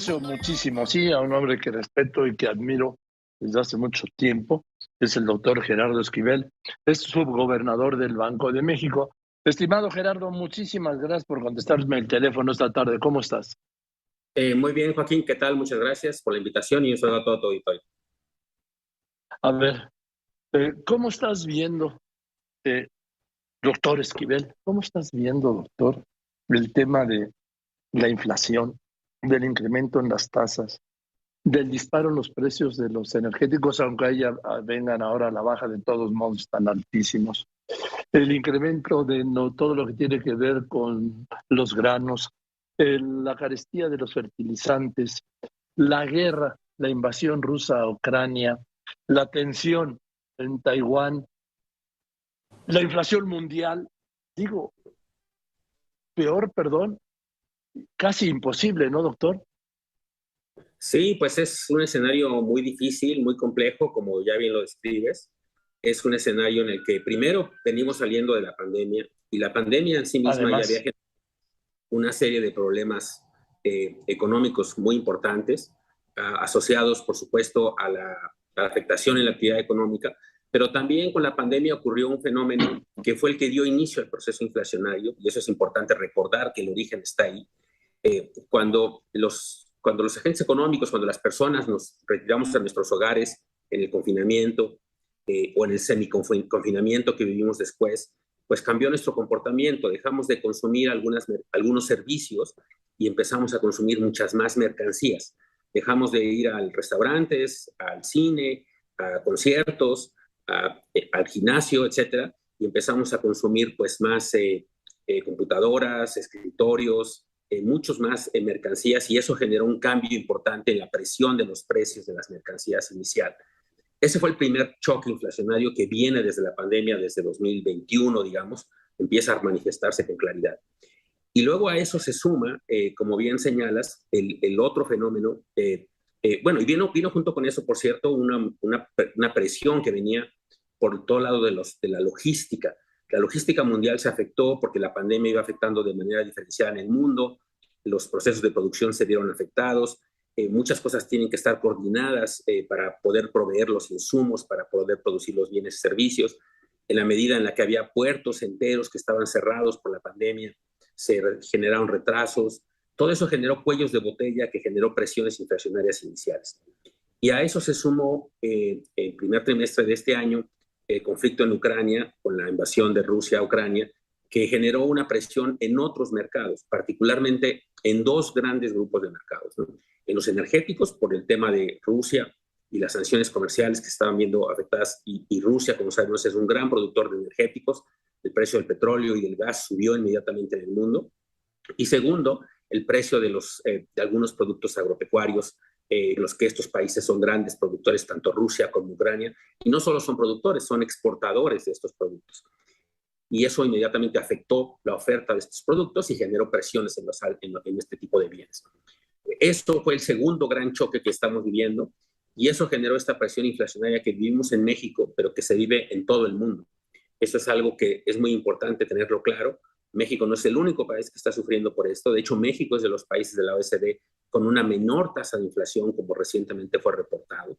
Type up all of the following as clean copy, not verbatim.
aprecio muchísimo, sí, a un hombre que respeto y que admiro desde hace mucho tiempo. Es el doctor Gerardo Esquivel, es subgobernador del Banco de México. Estimado Gerardo, muchísimas gracias por contestarme el teléfono esta tarde. ¿Cómo estás? Muy bien, Joaquín, ¿qué tal? Muchas gracias por la invitación y un saludo a todo tu auditorio. A ver, ¿cómo estás viendo, eh, doctor Esquivel? ¿Cómo estás viendo, doctor, el tema de la inflación, del incremento en las tasas, del disparo en los precios de los energéticos, aunque vengan ahora a la baja, de todos modos están altísimos? El incremento de todo lo que tiene que ver con los granos, la carestía de los fertilizantes, la guerra, la invasión rusa a Ucrania, la tensión en Taiwán, la inflación mundial. Digo, peor, perdón, casi imposible, ¿no, doctor? Sí, pues es un escenario muy difícil, muy complejo, como ya bien lo describes. Es un escenario en el que primero venimos saliendo de la pandemia y la pandemia en sí misma ya había Además, generado una serie de problemas económicos muy importantes, asociados, por supuesto, a la afectación en la actividad económica, pero también con la pandemia ocurrió un fenómeno que fue el que dio inicio al proceso inflacionario, y eso es importante recordar que el origen está ahí. Cuando los agentes económicos, cuando las personas nos retiramos a nuestros hogares en el confinamiento o en el semi-confinamiento que vivimos después, pues cambió nuestro comportamiento, dejamos de consumir algunos servicios y empezamos a consumir muchas más mercancías. Dejamos de ir a restaurantes, al cine, a conciertos, al gimnasio, etcétera, y empezamos a consumir pues más computadoras, escritorios, muchos más mercancías, y eso generó un cambio importante en la presión de los precios de las mercancías inicial. Ese fue el primer choque inflacionario que viene desde la pandemia, desde 2021, digamos, empieza a manifestarse con claridad. Y luego a eso se suma, como bien señalas, el otro fenómeno, bueno, y vino junto con eso, por cierto, una presión que venía por todo lado de la logística. La logística mundial se afectó porque la pandemia iba afectando de manera diferenciada en el mundo, los procesos de producción se vieron afectados, muchas cosas tienen que estar coordinadas para poder proveer los insumos, para poder producir los bienes y servicios. En la medida en la que había puertos enteros que estaban cerrados por la pandemia, se generaron retrasos. Todo eso generó cuellos de botella que generó presiones inflacionarias iniciales. Y a eso se sumó el primer trimestre de este año el conflicto en Ucrania, con la invasión de Rusia a Ucrania, que generó una presión en otros mercados, particularmente en dos grandes grupos de mercados, ¿no? En los energéticos, por el tema de Rusia y las sanciones comerciales que estaban viendo afectadas, y Rusia, como sabemos, es un gran productor de energéticos, el precio del petróleo y del gas subió inmediatamente en el mundo. Y segundo, el precio de algunos productos agropecuarios, los que estos países son grandes productores, tanto Rusia como Ucrania, y no solo son productores, son exportadores de estos productos. Y eso inmediatamente afectó la oferta de estos productos y generó presiones en este tipo de bienes. Esto fue el segundo gran choque que estamos viviendo, y eso generó esta presión inflacionaria que vivimos en México, pero que se vive en todo el mundo. Eso es algo que es muy importante tenerlo claro. México no es el único país que está sufriendo por esto. De hecho, México es de los países de la OECD con una menor tasa de inflación, como recientemente fue reportado.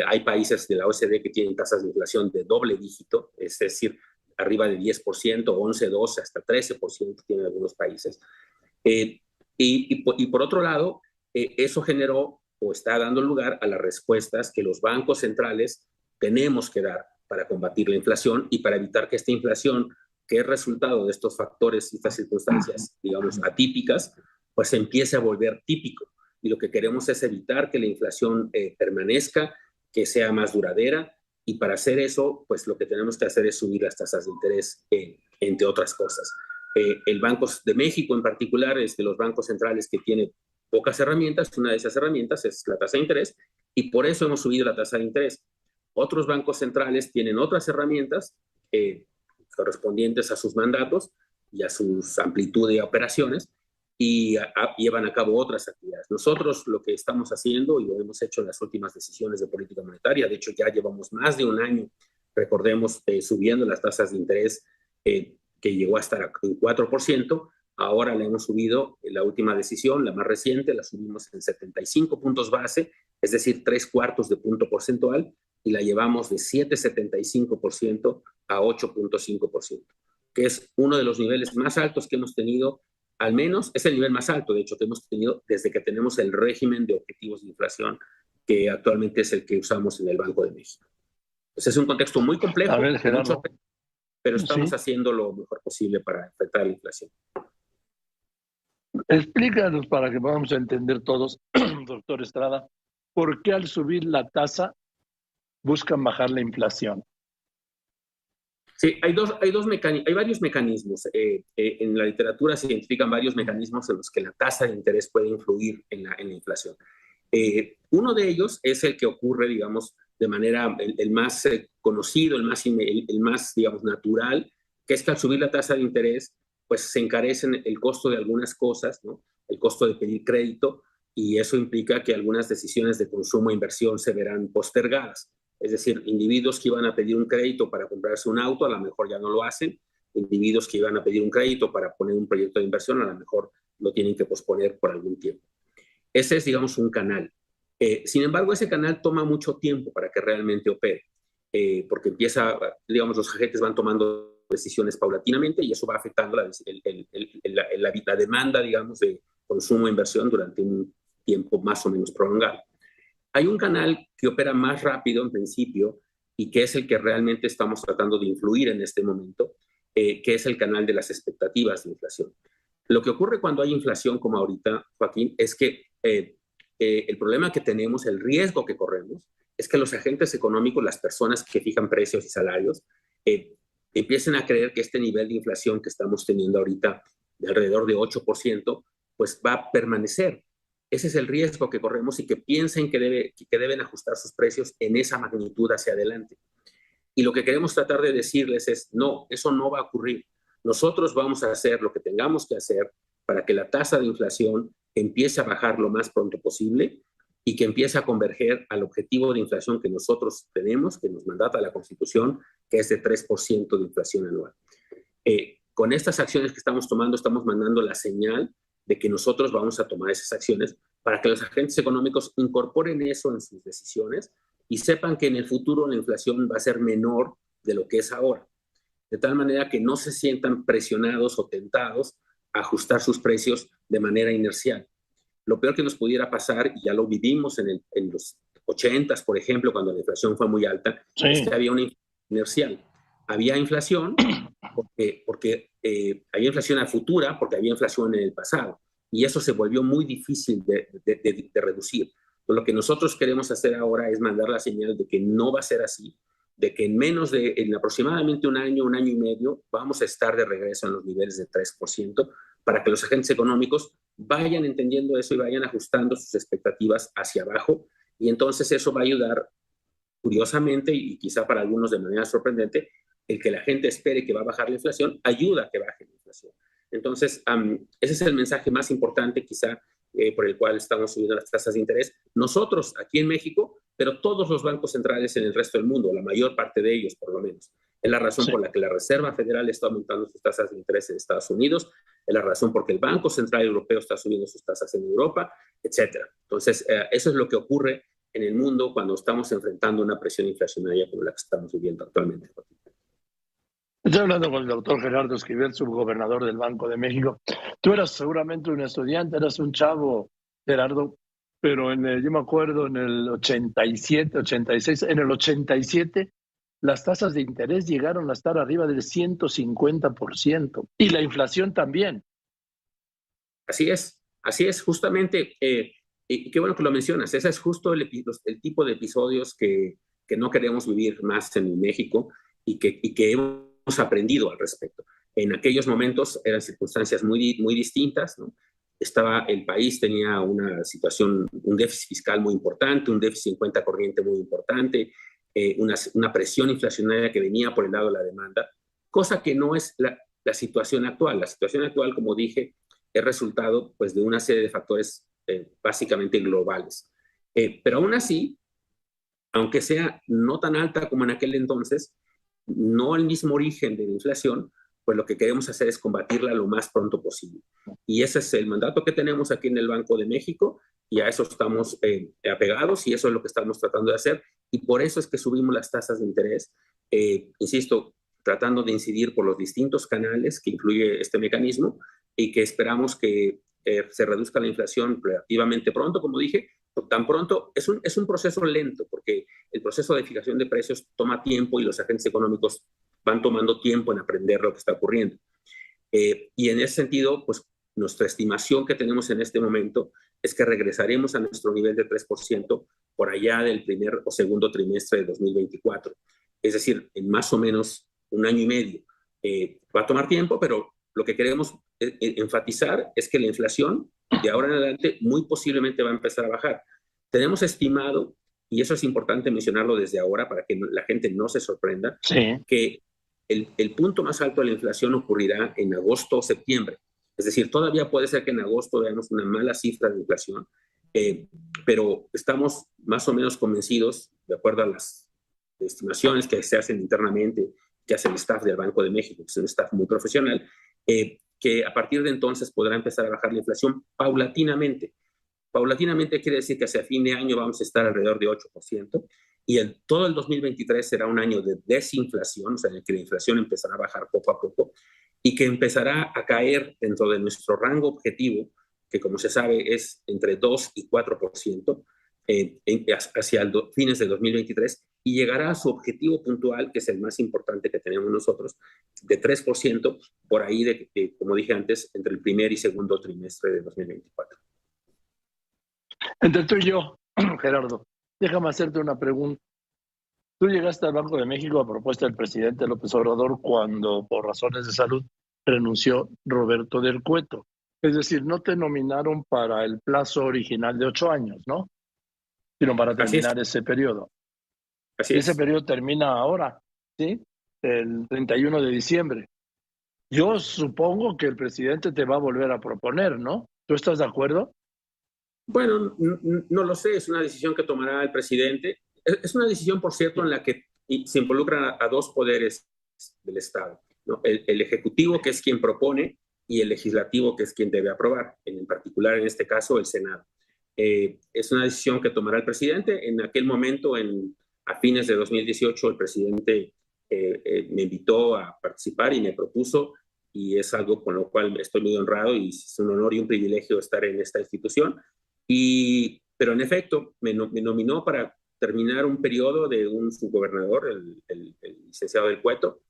Hay países de la OECD que tienen tasas de inflación de doble dígito, es decir, arriba de 10%, 11, 12, hasta 13% tienen algunos países. Y por otro lado, eso generó o está dando lugar a las respuestas que los bancos centrales tenemos que dar para combatir la inflación y para evitar que esta inflación, que es resultado de estos factores y estas circunstancias, digamos, atípicas, pues se empiece a volver típico. Y lo que queremos es evitar que la inflación permanezca, que sea más duradera, y para hacer eso, pues lo que tenemos que hacer es subir las tasas de interés, entre otras cosas. El Banco de México en particular es de los bancos centrales que tiene pocas herramientas. Una de esas herramientas es la tasa de interés, y por eso hemos subido la tasa de interés. Otros bancos centrales tienen otras herramientas correspondientes a sus mandatos y a su amplitud de operaciones, y llevan a cabo otras actividades. Nosotros lo que estamos haciendo, y lo hemos hecho en las últimas decisiones de política monetaria, de hecho ya llevamos más de un año, recordemos, subiendo las tasas de interés, que llegó a estar en 4%, Ahora la hemos subido, en la última decisión, la más reciente, la subimos en 75 puntos base, es decir, 3/4 de punto porcentual, y la llevamos de 7,75% a 8,5%, que es uno de los niveles más altos que hemos tenido, al menos es el nivel más alto, de hecho, que hemos tenido desde que tenemos el régimen de objetivos de inflación, que actualmente es el que usamos en el Banco de México. Entonces es un contexto muy A complejo, ver, Gerardo, pero estamos sí, haciendo lo mejor posible para enfrentar la inflación. explícanos para que podamos entender todos, doctor Estrada, ¿por qué al subir la tasa buscan bajar la inflación? Sí, hay varios mecanismos. En la literatura se identifican varios mecanismos en los que la tasa de interés puede influir en la inflación. Uno de ellos es el que ocurre, digamos, de manera el más conocido, el más, digamos, natural, que es que al subir la tasa de interés, pues se encarecen el costo de algunas cosas, ¿no? El costo de pedir crédito, y eso implica que algunas decisiones de consumo e inversión se verán postergadas. Es decir, individuos que iban a pedir un crédito para comprarse un auto, a lo mejor ya no lo hacen. Individuos que iban a pedir un crédito para poner un proyecto de inversión, a lo mejor lo tienen que posponer por algún tiempo. Ese es, digamos, un canal. Sin embargo, ese canal toma mucho tiempo para que realmente opere, porque digamos, los agentes van tomando decisiones paulatinamente y eso va afectando la demanda, digamos, de consumo e inversión durante un tiempo más o menos prolongado. Hay un canal que opera más rápido en principio y que es el que realmente estamos tratando de influir en este momento, que es el canal de las expectativas de inflación. Lo que ocurre cuando hay inflación, como ahorita, Joaquín, es que el problema que tenemos, el riesgo que corremos, es que los agentes económicos, las personas que fijan precios y salarios, empiecen a creer que este nivel de inflación que estamos teniendo ahorita, de alrededor de 8%, pues va a permanecer. Ese es el riesgo que corremos y que piensen que deben ajustar sus precios en esa magnitud hacia adelante. Y lo que queremos tratar de decirles es, no, eso no va a ocurrir. Nosotros vamos a hacer lo que tengamos que hacer para que la tasa de inflación empiece a bajar lo más pronto posible y que empiece a converger al objetivo de inflación que nosotros tenemos, que nos mandata la Constitución, que es de 3% de inflación anual. Con estas acciones que estamos tomando, estamos mandando la señal de que nosotros vamos a tomar esas acciones para que los agentes económicos incorporen eso en sus decisiones y sepan que en el futuro la inflación va a ser menor de lo que es ahora, de tal manera que no se sientan presionados o tentados a ajustar sus precios de manera inercial. Lo peor que nos pudiera pasar, y ya lo vivimos en los 80s, por ejemplo, cuando la inflación fue muy alta, Sí. es que había una inflación inercial. Había inflación porque había inflación a futura, porque había inflación en el pasado, y eso se volvió muy difícil de reducir. Lo que nosotros queremos hacer ahora es mandar la señal de que no va a ser así, de que en aproximadamente un año y medio, vamos a estar de regreso en los niveles de 3%, para que los agentes económicos vayan entendiendo eso y vayan ajustando sus expectativas hacia abajo, y entonces eso va a ayudar, curiosamente, y quizá para algunos de manera sorprendente, el que la gente espere que va a bajar la inflación, ayuda a que baje la inflación. Entonces, ese es el mensaje más importante quizá por el cual estamos subiendo las tasas de interés. Nosotros aquí en México, pero todos los bancos centrales en el resto del mundo, la mayor parte de ellos por lo menos. Es la razón por la que la Reserva Federal está aumentando sus tasas de interés en Estados Unidos, es la razón por la que el Banco Central Europeo está subiendo sus tasas en Europa, etcétera. Entonces, eso es lo que ocurre en el mundo cuando estamos enfrentando una presión inflacionaria como la que estamos viviendo actualmente. Estoy hablando con el doctor Gerardo Esquivel, subgobernador del Banco de México. Tú eras seguramente un estudiante, eras un chavo, Gerardo, pero yo me acuerdo en el 87, 86, en el 87 las tasas de interés llegaron a estar arriba del 150% y la inflación también. Así es, justamente, y qué bueno que lo mencionas, ese es justo el tipo de episodios que no queremos vivir más en México y que hemos aprendido al respecto. En aquellos momentos eran circunstancias muy distintas, ¿no? El país tenía una situación, un déficit fiscal muy importante, un déficit en cuenta corriente muy importante, una presión inflacionaria que venía por el lado de la demanda, cosa que no es la situación actual. La situación actual, como dije, es resultado pues, de una serie de factores básicamente globales. Pero aún así, aunque sea no tan alta como en aquel entonces, no el mismo origen de la inflación, pues lo que queremos hacer es combatirla lo más pronto posible. Y ese es el mandato que tenemos aquí en el Banco de México, y a eso estamos apegados, y eso es lo que estamos tratando de hacer, y por eso es que subimos las tasas de interés, insisto, tratando de incidir por los distintos canales que incluye este mecanismo, y que esperamos que se reduzca la inflación relativamente pronto, como dije, tan pronto. Es un proceso lento, porque el proceso de fijación de precios toma tiempo y los agentes económicos van tomando tiempo en aprender lo que está ocurriendo. Y en ese sentido, pues nuestra estimación que tenemos en este momento es que regresaremos a nuestro nivel de 3% por allá del primer o segundo trimestre de 2024. Es decir, en más o menos un año y medio. Va a tomar tiempo, pero lo que queremos enfatizar es que la inflación de ahora en adelante muy posiblemente va a empezar a bajar. Tenemos estimado, y eso es importante mencionarlo desde ahora para que la gente no se sorprenda, Sí. que el punto más alto de la inflación ocurrirá en agosto o septiembre. Es decir, todavía puede ser que en agosto veamos una mala cifra de inflación, pero estamos más o menos convencidos, de acuerdo a las estimaciones que se hacen internamente, que hace el staff del Banco de México, que es un staff muy profesional, que a partir de entonces podrá empezar a bajar la inflación paulatinamente. Paulatinamente quiere decir que hacia fin de año vamos a estar alrededor de 8%, y todo el 2023 será un año de desinflación, o sea, en el que la inflación empezará a bajar poco a poco y que empezará a caer dentro de nuestro rango objetivo, que como se sabe es entre 2 y 4%, hacia fines de 2023, y llegará a su objetivo puntual, que es el más importante que tenemos nosotros, de 3%, por ahí, como dije antes, entre el primer y segundo trimestre de 2024. Entre tú y yo, Gerardo, déjame hacerte una pregunta. Tú llegaste al Banco de México a propuesta del presidente López Obrador cuando, por razones de salud, renunció Roberto del Cueto. Es decir, no te nominaron para el plazo original de 8 años, ¿no? Sino para terminar ese periodo. Así Y ese es. periodo termina ahora, ¿sí? El 31 de diciembre. Yo supongo que el presidente te va a volver a proponer, ¿no? ¿Tú estás de acuerdo? Bueno, no lo sé, es una decisión que tomará el presidente. Es una decisión, por cierto, en la que se involucran a dos poderes del Estado, ¿no? El Ejecutivo, que es quien propone, y el Legislativo, que es quien debe aprobar, en particular, en este caso, el Senado. Es una decisión que tomará el presidente. En aquel momento, a fines de 2018, el presidente me invitó a participar y me propuso, y es algo con lo cual estoy muy honrado, y es un honor y un privilegio estar en esta institución. Pero en efecto, me nominó para terminar un periodo de un subgobernador, el licenciado del Cueto,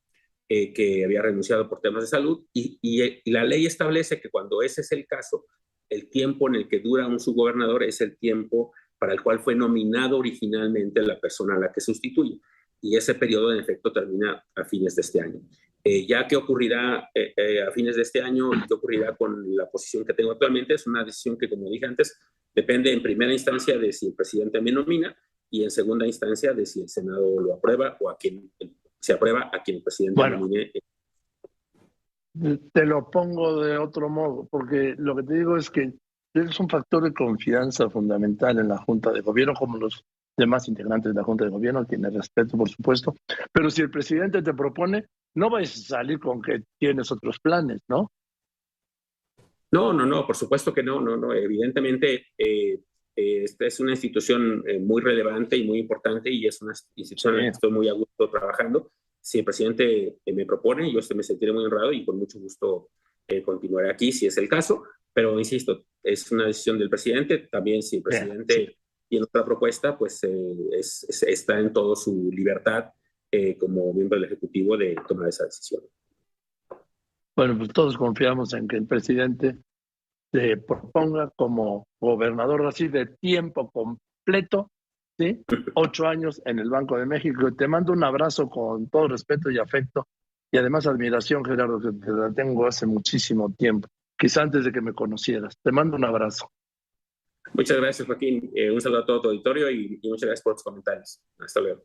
que había renunciado por temas de salud, y la ley establece que cuando ese es el caso, el tiempo en el que dura un subgobernador es el tiempo para el cual fue nominado originalmente la persona a la que sustituye. Y ese periodo, en efecto, termina a fines de este año. Ya qué ocurrirá a fines de este año y qué ocurrirá con la posición que tengo actualmente, es una decisión que, como dije antes, depende en primera instancia de si el presidente me nomina, y en segunda instancia de si el Senado lo aprueba, o a quien se aprueba a quien el presidente nomine. Te lo pongo de otro modo, porque lo que te digo es que es un factor de confianza fundamental en la Junta de Gobierno, como los demás integrantes de la Junta de Gobierno, a quienes respeto, por supuesto. Pero si el presidente te propone, no vais a salir con que tienes otros planes, ¿no? No, por supuesto que no. Evidentemente, esta es una institución muy relevante y muy importante, y es una institución en la que estoy muy a gusto trabajando. Si el presidente me propone, yo me sentiré muy honrado y con mucho gusto continuaré aquí si es el caso, pero insisto, es una decisión del presidente. También si el presidente tiene otra propuesta, pues está en toda su libertad como miembro del Ejecutivo de tomar esa decisión. Bueno, pues todos confiamos en que el presidente se proponga como gobernador así de tiempo completo, ¿sí? 8 años en el Banco de México. Te mando un abrazo con todo respeto y afecto, y además admiración, Gerardo, que te la tengo hace muchísimo tiempo, quizá antes de que me conocieras. Te mando un abrazo. Muchas gracias, Joaquín. Un saludo a todo tu auditorio, y muchas gracias por tus comentarios. Hasta luego.